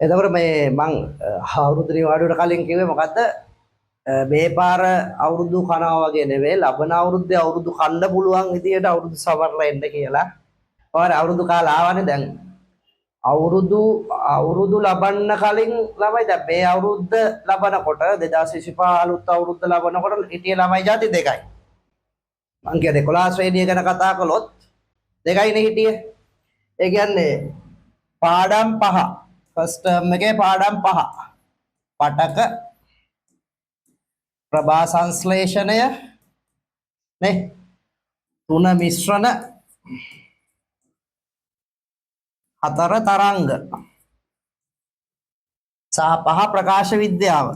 එතකොට මේ මං අවුරුදු නිවාඩුවට කලින් කිව්වේ මොකද්ද? මේ පාර අවුරුදු කනවා වගේ නෙවෙයි ලබන අවුරුද්දේ අවුරුදු කන්න පුළුවන් විදියට අවුරුදු සමරලා එන්න කියලා. ඔයාල අවුරුදු කාලා ආවනේ දැන්. අවුරුදු ලබන්න කලින් ළමයි දැන් මේ අවුරුද්ද ලබනකොට 2025 අලුත් අවුරුද්ද ලබනකොට හිටිය ළමයි ಜಾති දෙකයි. මං කියන්නේ 11 ශ්‍රේණිය ගැන කතා කළොත් දෙකයිනේ හිටියේ. ඒ කියන්නේ පාඩම් 5 ෆස්ට් ටර්ම් එකේ පාඩම් 5 පටක ප්‍රභා සංශ්ලේෂණය නේ 3 මිශ්‍රණ 4 තරංග සහ 5 ප්‍රකාශ විද්‍යාව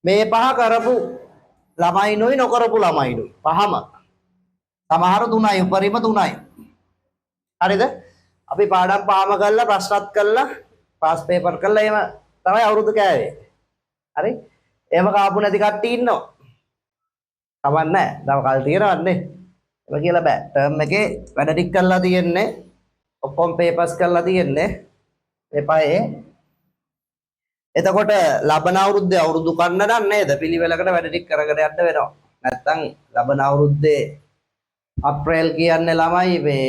මේ 5 කරපු ළමයිනුයි නොකරපු ළමයිනුයි පහම සමහර 3යි උපරිම 3යි හරිද අපි පාඩම් 5ම කරලා ප්‍රශ්නත් කරලා පාස් පේපර් කරලා එහෙම තමයි අවුරුදු කෑවේ හරි එහෙම කාපු නැති කට්ටිය ඉන්නවා කවන්නේ නැහැ තව කල් තියෙනවන්නේ ඒක කියලා බෑ ටර්ම් එකේ වැඩ ටික කරලා තියෙන්නේ ඔක්කොම පේපර්ස් කරලා තියෙන්නේ මේ පහේ එතකොට ලබන අවුරුද්දේ අවුරුදු කන්න නම් නේද පිළිවෙලකට වැඩ ටික කරගෙන යන්න වෙනවා නැත්තම් ලබන අවුරුද්දේ අප්‍රේල් කියන්නේ ළමයි මේ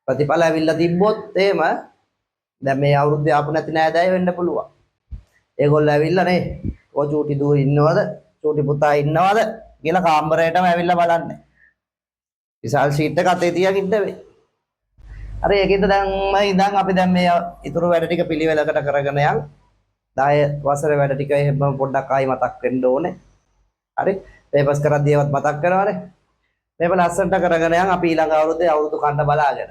ප්‍රතිඵල ඇවිල්ලා තිබ්බොත් එහෙම දැන් මේ අවුරුද්දේ ආපු නැති නෑදෑයෝ වෙන්න පුළුවන්. ඒගොල්ලෝ ඇවිල්ලා නේ ඔය චූටි දුව ඉන්නවද? චූටි පුතා ඉන්නවද? කියලා කාමරේටම ඇවිල්ලා බලන්නේ. විශාල ෂීට් එක අතේ තියන් ඉන්න වෙයි. හරි ඒකින්ද දැන් ඉඳන් අපි දැන් මේ ඉතුරු වැඩ ටික පිළිවෙලකට කරගෙන යන් 10 වසරේ වැඩ ටික එහෙම පොඩ්ඩක් ආයි මතක් වෙන්න ඕනේ. හරි පේපර්ස් කරද්දීවත් මතක් කරනවානේ. මේක ලස්සනට කරගෙන යන් අපි ඊළඟ අවුරුද්දේ අවුරුදු කන්න බලාගෙන